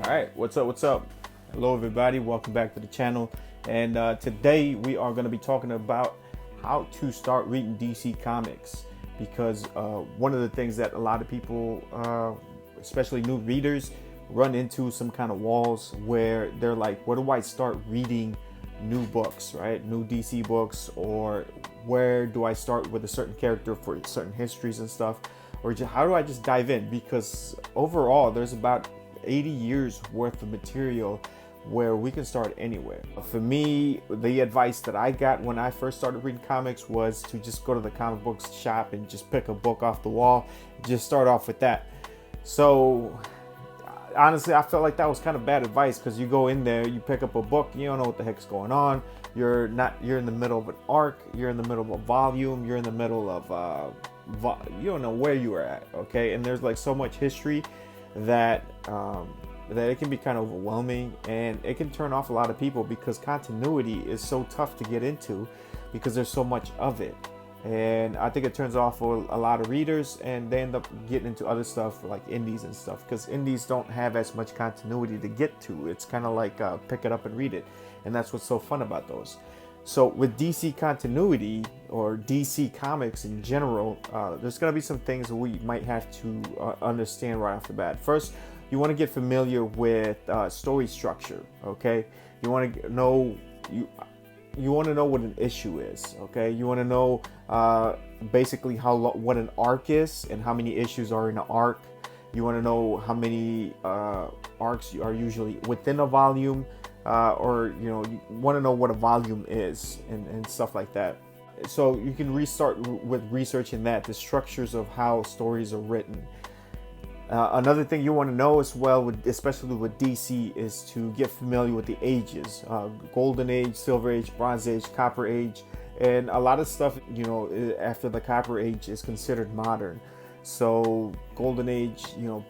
All right, what's up? What's up? Hello, everybody. Welcome back to the channel. And today we are going to be talking about how to start reading DC Comics, because one of the things that a lot of people, especially new readers, run into some kind of walls where they're like, where do I start reading new books, right? New DC books, or where do I start with a certain character for certain histories and stuff? Or just, how do I just dive in? Because overall, there's about 80 years worth of material where we can start anywhere. For me, the advice that I got when I first started reading comics was to just go to the comic books shop and just pick a book off the wall, just start off with that. So honestly, I felt like that was kind of bad advice, because you go in there, you pick up a book, you don't know what the heck's going on. You're in the middle of an arc, you're in the middle of a volume, you're in the middle of you don't know where you are at, okay? And there's like so much history that that it can be kind of overwhelming, and it can turn off a lot of people, because continuity is so tough to get into because there's so much of it. And I think it turns off a lot of readers, and they end up getting into other stuff like indies and stuff, because indies don't have as much continuity to get to. It's kind of like pick it up and read it, and that's what's so fun about those. So with DC continuity, or DC Comics in general, there's going to be some things that we might have to understand right off the bat. First, you want to get familiar with story structure, okay? You want to know you want to know what an issue is, okay? You want to know basically what an arc is and how many issues are in an arc. You want to know how many arcs are usually within a volume. Or you want to know what a volume is, and stuff like that. So you can restart with researching that, the structures of how stories are written. Another thing you want to know as well, especially with DC, is to get familiar with the ages: Golden Age, Silver Age, Bronze Age, Copper Age, and a lot of stuff after the Copper Age is considered modern. So Golden Age,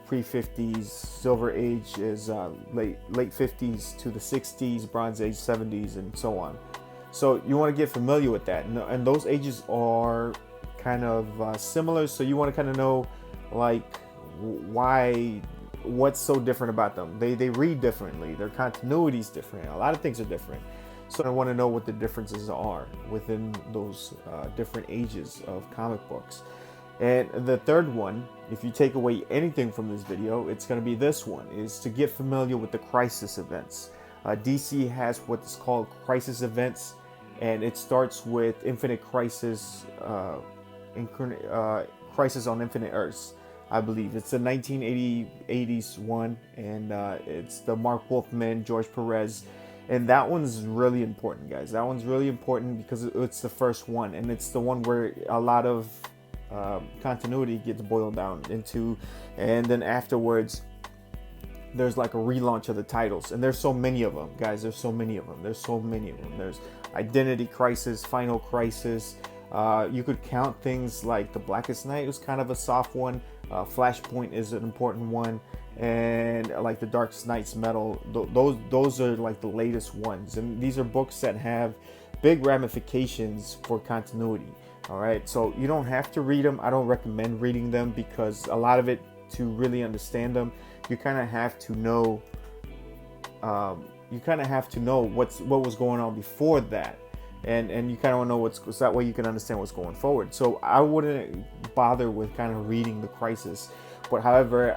pre-50s, Silver Age is late 50s to the 60s, Bronze Age 70s, and so on. So you want to get familiar with that, and those ages are kind of similar. So you want to kind of know like what's so different about them. They read differently, their continuity is different, a lot of things are different. So I want to know what the differences are within those different ages of comic books. And the third one, if you take away anything from this video, it's going to be this one, is to get familiar with the crisis events. DC has what's called crisis events, and it starts with Infinite Crisis, Crisis on Infinite Earths, I believe. It's the 1980s one, and it's the Mark Wolfman, George Perez. And that one's really important, guys. That one's really important because it's the first one, and it's the one where a lot of continuity gets boiled down into, and then afterwards there's like a relaunch of the titles, and there's so many of them, guys. There's so many of them. There's Identity Crisis, Final Crisis. You could count things like the Blackest Night was kind of a soft one. Flashpoint is an important one, and like the Dark Knight's Metal. Those are like the latest ones, and these are books that have big ramifications for continuity. All right, so you don't have to read them. I don't recommend reading them, because a lot of it, to really understand them, you kind of have to know. What was going on before that, and you kind of want to know so that way you can understand what's going forward. So I wouldn't bother with kind of reading the crisis, but however,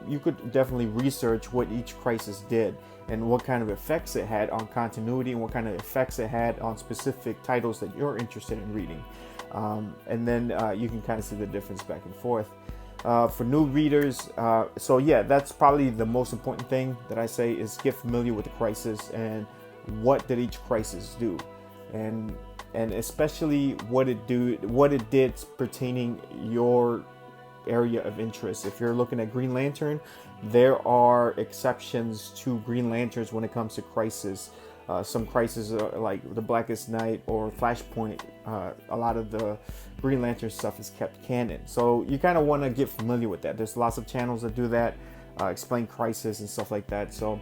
you could definitely research what each crisis did, and what kind of effects it had on continuity, and what kind of effects it had on specific titles that you're interested in reading. And then you can kind of see the difference back and forth. For new readers, so yeah, that's probably the most important thing that I say, is get familiar with the crisis and what did each crisis do, and especially what it did pertaining your area of interest. If you're looking at Green Lantern, there are exceptions to Green Lanterns when it comes to crisis. Some crises like the Blackest Night or Flashpoint, a lot of the Green Lantern stuff is kept canon. So you kind of want to get familiar with that. There's lots of channels that do that, explain crisis and stuff like that. So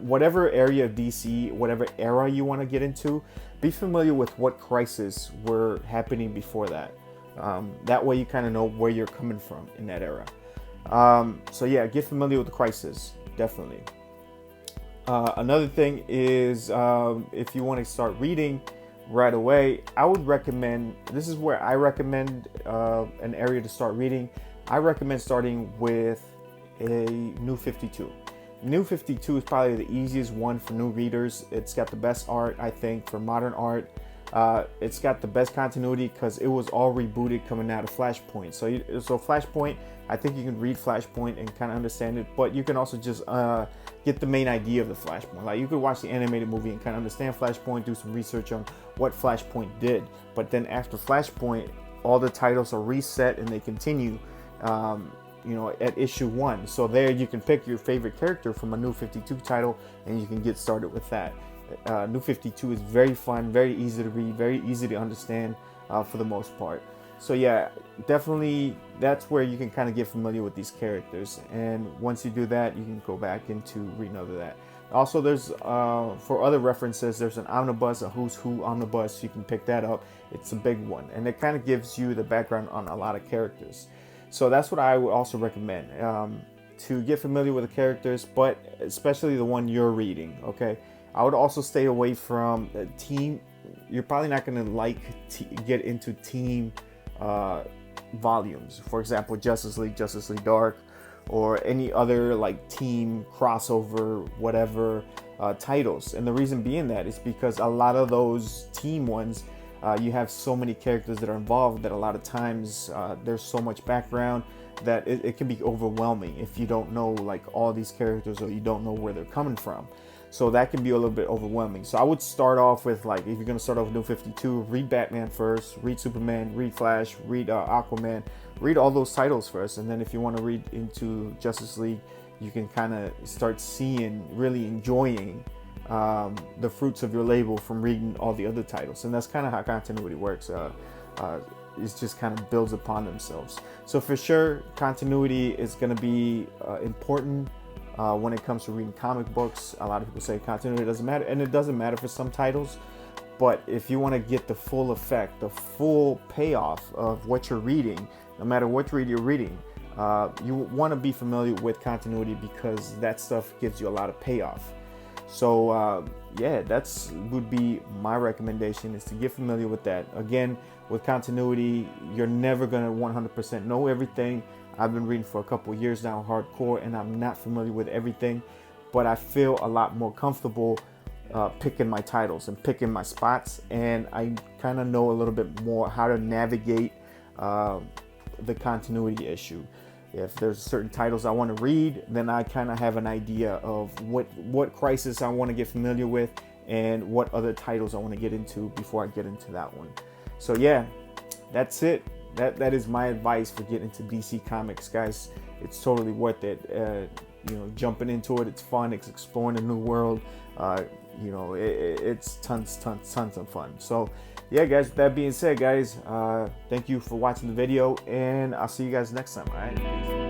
whatever area of DC, whatever era you want to get into, be familiar with what crises were happening before that. That way you kind of know where you're coming from in that era. So yeah, get familiar with the crisis. definitely. Another thing is, if you want to start reading right away, I would recommend, this is where I recommend an area to start reading. I recommend starting with a New 52. New 52 is probably the easiest one for new readers. It's got the best art, I think, for modern art. It's got the best continuity because it was all rebooted coming out of Flashpoint. So Flashpoint, I think you can read Flashpoint and kind of understand it, but you can also just get the main idea of the Flashpoint. Like, you could watch the animated movie and kind of understand Flashpoint, do some research on what Flashpoint did. But then after Flashpoint, all the titles are reset and they continue, at issue 1. So there you can pick your favorite character from a New 52 title and you can get started with that. New 52 is very fun, very easy to read, very easy to understand for the most part. So yeah, definitely that's where you can kind of get familiar with these characters. And once you do that, you can go back into reading other that. Also, there's for other references, there's an omnibus, a Who's Who omnibus. You can pick that up. It's a big one, and it kind of gives you the background on a lot of characters. So that's what I would also recommend to get familiar with the characters, but especially the one you're reading. Okay, I would also stay away from team. You're probably not going to get into team volumes. For example, Justice League Dark, or any other like team crossover, whatever titles. And the reason being that is because a lot of those team ones, you have so many characters that are involved that a lot of times there's so much background that it can be overwhelming if you don't know like all these characters or you don't know where they're coming from. So that can be a little bit overwhelming. So I would start off with, like, if you're going to start off with New 52, read Batman first, read Superman, read Flash, read Aquaman, read all those titles first. And then if you want to read into Justice League, you can kind of start seeing, really enjoying the fruits of your label from reading all the other titles. And that's kind of how continuity works. It just kind of builds upon themselves. So for sure, continuity is going to be important. When it comes to reading comic books. A lot of people say continuity doesn't matter, and it doesn't matter for some titles, but if you want to get the full effect, the full payoff of what you're reading, no matter what read you're reading, you want to be familiar with continuity because that stuff gives you a lot of payoff. So yeah, that's would be my recommendation, is to get familiar with that. Again, with continuity, you're never going to 100% know everything. I've been reading for a couple of years now, hardcore, and I'm not familiar with everything, but I feel a lot more comfortable picking my titles and picking my spots, and I kind of know a little bit more how to navigate the continuity issue. If there's certain titles I want to read, then I kind of have an idea of what crisis I want to get familiar with and what other titles I want to get into before I get into that one. So yeah, that's it. That is my advice for getting into DC Comics, guys. It's totally worth it. Jumping into it, it's fun. It's exploring a new world. It's tons of fun. So yeah, guys, with that being said, guys, thank you for watching the video, and I'll see you guys next time. All right.